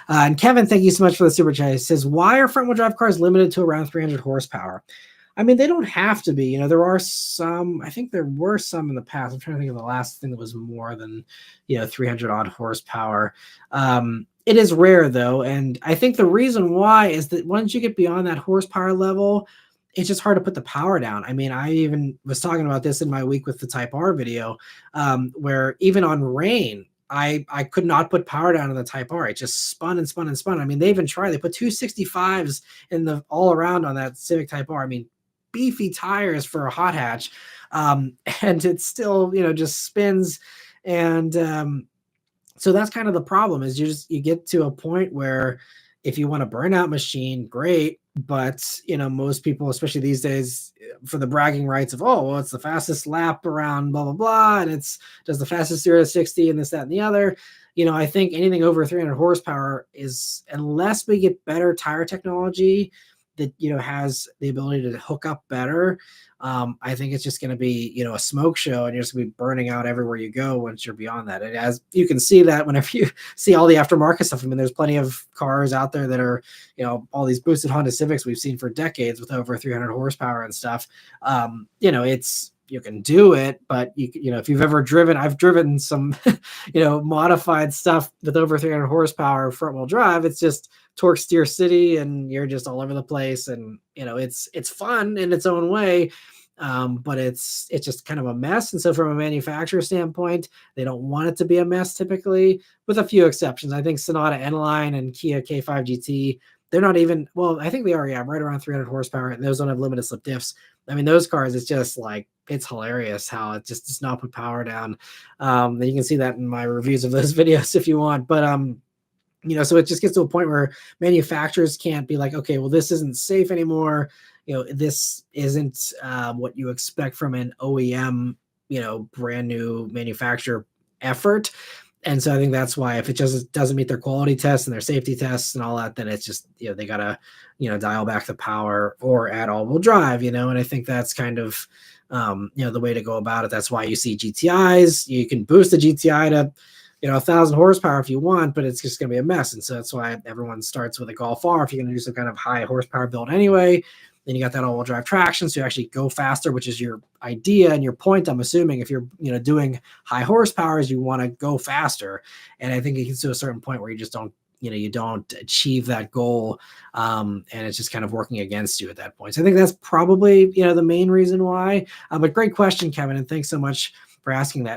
And Kevin, thank you so much for the super chat. He says, why are front wheel drive cars limited to around 300 horsepower? I mean, they don't have to be. There are some, I think there were some in the past. I'm trying to think of the last thing that was more than, 300 odd horsepower. It is rare though. And I think the reason why is that once you get beyond that horsepower level, it's just hard to put the power down. I mean, I even was talking about this in my week with the Type R video, where even on rain, I could not put power down on the Type R. It just spun and spun and spun. I mean, they even tried. They put 265s in the all around on that Civic Type R. I mean, beefy tires for a hot hatch, and it still just spins. And so that's kind of the problem, is you get to a point where if you want a burnout machine, great, but most people, especially these days, for the bragging rights of, oh well, it's the fastest lap around blah blah blah, and it's does the fastest 0 to 60 and this, that, and the other. I think anything over 300 horsepower is, unless we get better tire technology that has the ability to hook up better, I think it's just going to be a smoke show, and you're just going to be burning out everywhere you go once you're beyond that. And as you can see that whenever you see all the aftermarket stuff, I mean, there's plenty of cars out there that are all these boosted Honda Civics we've seen for decades with over 300 horsepower and stuff. It's, you can do it, but if you've ever driven, I've driven some modified stuff with over 300 horsepower front wheel drive. It's just torque steer city, and you're just all over the place, and it's fun in its own way, but it's just kind of a mess. And so from a manufacturer standpoint, they don't want it to be a mess typically, with a few exceptions. I think Sonata N-Line and Kia K5 GT, they're not even, well, I think they are, yeah, right around 300 horsepower, and those don't have limited slip diffs. I mean, those cars, it's just like, it's hilarious how it just does not put power down. You can see that in my reviews of those videos if you want, but so it just gets to a point where manufacturers can't be like, okay, well, this isn't safe anymore. This isn't what you expect from an OEM, brand new manufacturer effort. And so I think that's why, if it just doesn't meet their quality tests and their safety tests and all that, then it's just, they gotta, dial back the power or add all-wheel drive, and I think that's kind of, the way to go about it. That's why you see GTIs. You can boost the GTI to 1,000 horsepower if you want, but it's just going to be a mess. And so that's why everyone starts with a Golf R if you're going to do some kind of high horsepower build anyway. Then you got that all-wheel drive traction, so you actually go faster, which is your idea and your point. I'm assuming if you're doing high horsepower, is you want to go faster. And I think it gets to a certain point where you just don't you don't achieve that goal, and it's just kind of working against you at that point. So I think that's probably the main reason why. But great question, Kevin, and thanks so much for asking that.